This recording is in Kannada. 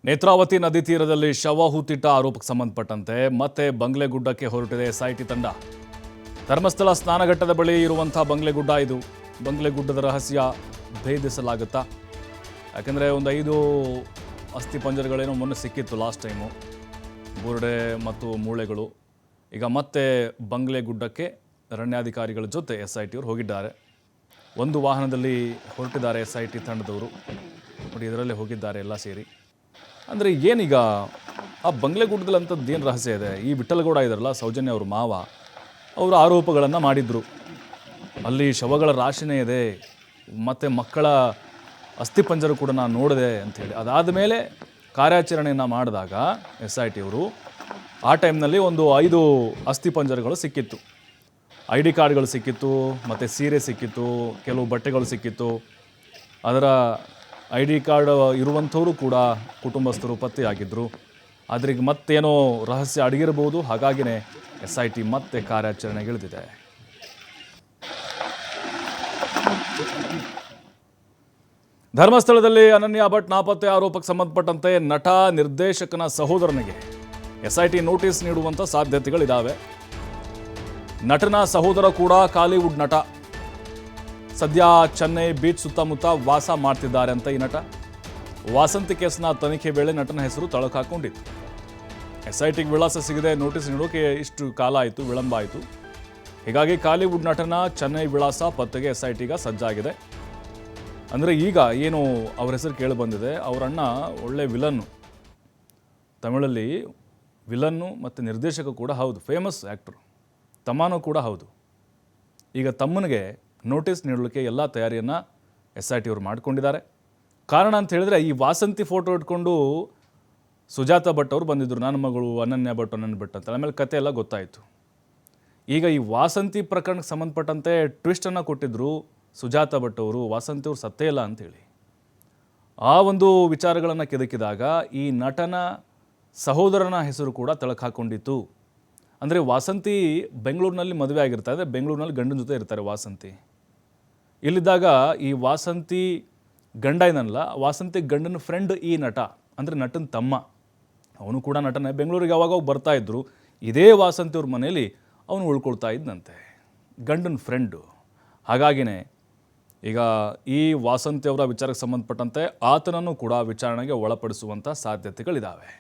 ನೇತ್ರಾವತಿ ನದಿ ತೀರದಲ್ಲಿ ಶವ ಹೂತಿಟ್ಟ ಆರೋಪಕ್ಕೆ ಸಂಬಂಧಪಟ್ಟಂತೆ ಮತ್ತೆ ಬಂಗ್ಲೆಗುಡ್ಡಕ್ಕೆ ಹೊರಟಿದೆ ಎಸ್ಐಟಿ ತಂಡ. ಧರ್ಮಸ್ಥಳ ಸ್ನಾನಘಟ್ಟದ ಬಳಿ ಇರುವಂಥ ಬಂಗ್ಲೆಗುಡ್ಡ ಇದು. ಬಂಗ್ಲೆಗುಡ್ಡದ ರಹಸ್ಯ ಭೇದಿಸಲಾಗುತ್ತಾ? ಯಾಕೆಂದರೆ ಒಂದು 5 ಅಸ್ಥಿಪಂಜರಗಳೇನೋ ಮೊನ್ನೆ ಸಿಕ್ಕಿತ್ತು ಲಾಸ್ಟ್ ಟೈಮು, ಬುರುಡೆ ಮತ್ತು ಮೂಳೆಗಳು. ಈಗ ಮತ್ತೆ ಬಂಗ್ಲೆಗುಡ್ಡಕ್ಕೆ ಅರಣ್ಯಾಧಿಕಾರಿಗಳ ಜೊತೆ SIT ಅವರು ಹೋಗಿದ್ದಾರೆ. ಒಂದು ವಾಹನದಲ್ಲಿ ಹೊರಟಿದ್ದಾರೆ SIT ತಂಡದವರು. ನೋಡಿ, ಇದರಲ್ಲೇ ಹೋಗಿದ್ದಾರೆ ಎಲ್ಲ ಸೇರಿ. ಅಂದರೆ ಏನೀಗ ಆ ಬಂಗ್ಲೆಗುಡ್ಡದಲ್ಲಿ ಅಂಥದ್ದು ಏನು ರಹಸ್ಯ ಇದೆ? ಈ ವಿಠಲಗೌಡ ಇದ್ದಾರಲ್ಲ, ಸೌಜನ್ಯ ಅವ್ರ ಮಾವ, ಅವರು ಆರೋಪಗಳನ್ನು ಮಾಡಿದರು. ಅಲ್ಲಿ ಶವಗಳ ರಾಶಿನೇ ಇದೆ, ಮತ್ತು ಮಕ್ಕಳ ಅಸ್ಥಿಪಂಜರ ಕೂಡ ನಾನು ನೋಡಿದೆ ಅಂಥೇಳಿ. ಅದಾದ ಮೇಲೆ ಕಾರ್ಯಾಚರಣೆಯನ್ನು ಮಾಡಿದಾಗ SIT ಅವರು ಆ ಟೈಮ್ನಲ್ಲಿ ಒಂದು 5 ಅಸ್ಥಿಪಂಜರಗಳು ಸಿಕ್ಕಿತ್ತು. ID ಕಾರ್ಡ್ಗಳು ಸಿಕ್ಕಿತ್ತು, ಮತ್ತು ಸೀರೆ ಸಿಕ್ಕಿತ್ತು, ಕೆಲವು ಬಟ್ಟೆಗಳು ಸಿಕ್ಕಿತ್ತು. ಅದರ ID ಕಾರ್ಡ್ ಇರುವಂಥವರು ಕೂಡ ಕುಟುಂಬಸ್ಥರು ಪತ್ತೆಯಾಗಿದ್ದರು. ಆದರೆ ಈಗ ಮತ್ತೇನೋ ರಹಸ್ಯ ಅಡಗಿರಬಹುದು. ಹಾಗಾಗಿನೇ SIT ಮತ್ತೆ ಕಾರ್ಯಾಚರಣೆಗಿಳಿದಿದೆ. ಧರ್ಮಸ್ಥಳದಲ್ಲಿ ಅನನ್ಯ ಭಟ್ ನಾಪತ್ತೆ ಆರೋಪಕ್ಕೆ ಸಂಬಂಧಪಟ್ಟಂತೆ ನಟ ನಿರ್ದೇಶಕನ ಸಹೋದರನಿಗೆ SIT ನೋಟಿಸ್ ನೀಡುವಂಥ ಸಾಧ್ಯತೆಗಳಿದ್ದಾವೆ. ನಟನ ಸಹೋದರ ಕೂಡ ಕಾಲಿವುಡ್ ನಟ. ಸದ್ಯ ಚೆನ್ನೈ ಬೀಚ್ ಸುತ್ತಮುತ್ತ ವಾಸ ಮಾಡ್ತಿದ್ದಾರೆ ಅಂತ ಈ ನಟ. ವಾಸಂತಿ ಕೇಸ್ನ ತನಿಖೆ ವೇಳೆ ನಟನ ಹೆಸರು ತಳಕು ಹಾಕೊಂಡಿತ್ತು. SITಗೆ ವಿಳಾಸ ಸಿಗದೆ ನೋಟಿಸ್ ನೀಡೋಕೆ ಇಷ್ಟು ಕಾಲ ಆಯಿತು, ವಿಳಂಬ ಆಯಿತು. ಹೀಗಾಗಿ ಕಾಲಿವುಡ್ ನಟನ ಚೆನ್ನೈ ವಿಳಾಸ ಪತ್ತೆಗೆ SIT ಈಗ ಸಜ್ಜಾಗಿದೆ. ಅಂದರೆ ಈಗ ಏನು ಅವ್ರ ಹೆಸರು ಕೇಳಿ ಬಂದಿದೆ, ಅವರಣ್ಣ ಒಳ್ಳೆ ವಿಲನ್ನು, ತಮಿಳಲ್ಲಿ ವಿಲನ್ನು ಮತ್ತು ನಿರ್ದೇಶಕ ಕೂಡ ಹೌದು, ಫೇಮಸ್ ಆ್ಯಕ್ಟ್ರು. ತಮ್ಮನೂ ಕೂಡ ಹೌದು. ಈಗ ತಮ್ಮನಿಗೆ ನೋಟಿಸ್ ನೀಡಲಿಕ್ಕೆ ಎಲ್ಲ ತಯಾರಿಯನ್ನು SIT ಅವರು ಮಾಡ್ಕೊಂಡಿದ್ದಾರೆ. ಕಾರಣ ಅಂತ ಹೇಳಿದ್ರೆ, ಈ ವಾಸಂತಿ ಫೋಟೋ ಇಟ್ಕೊಂಡು ಸುಜಾತ ಭಟ್ ಅವರು ಬಂದಿದ್ದರು, ನನ್ನ ಮಗಳು ಅನನ್ಯ ಭಟ್ ಅಂತ. ಆಮೇಲೆ ಕತೆ ಎಲ್ಲ ಗೊತ್ತಾಯಿತು. ಈಗ ಈ ವಾಸಂತಿ ಪ್ರಕರಣಕ್ಕೆ ಸಂಬಂಧಪಟ್ಟಂತೆ ಟ್ವಿಸ್ಟನ್ನು ಕೊಟ್ಟಿದ್ದರು ಸುಜಾತ ಭಟ್ ಅವರು. ವಾಸಂತಿ ಅವರು ಸತ್ತೇ ಇಲ್ಲ ಅಂಥೇಳಿ ಆ ಒಂದು ವಿಚಾರಗಳನ್ನು ಕೆದಕಿದಾಗ ಈ ನಟನ ಸಹೋದರನ ಹೆಸರು ಕೂಡ ತಳಕು ಹಾಕ್ಕೊಂಡಿತ್ತು. ಅಂದರೆ ವಾಸಂತಿ ಬೆಂಗಳೂರಿನಲ್ಲಿ ಮದುವೆ ಆಗಿರ್ತಾರೆ, ಅಂದರೆ ಬೆಂಗಳೂರಿನಲ್ಲಿ ಗಂಡನ ಜೊತೆ ಇರ್ತಾರೆ ವಾಸಂತಿ. ಇಲ್ಲಿದ್ದಾಗ ಈ ವಾಸಂತಿ ಗಂಡ ಏನಲ್ಲ, ವಾಸಂತಿ ಗಂಡನ ಫ್ರೆಂಡ್ ಈ ನಟ, ಅಂದರೆ ನಟನ ತಮ್ಮ, ಅವನು ಕೂಡ ನಟನೆ. ಬೆಂಗಳೂರಿಗೆ ಯಾವಾಗ ಬರ್ತಾ ಇದ್ದರು, ಇದೇ ವಾಸಂತಿ ಅವ್ರ ಮನೇಲಿ ಅವನು ಉಳ್ಕೊಳ್ತಾ ಇದ್ದಂತೆ, ಗಂಡನ ಫ್ರೆಂಡು. ಹಾಗಾಗಿನೇ ಈಗ ಈ ವಾಸಂತಿ ಅವರ ವಿಚಾರಕ್ಕೆ ಸಂಬಂಧಪಟ್ಟಂತೆ ಆತನನ್ನು ಕೂಡ ವಿಚಾರಣೆಗೆ ಒಳಪಡಿಸುವಂಥ ಸಾಧ್ಯತೆಗಳಿದ್ದಾವೆ.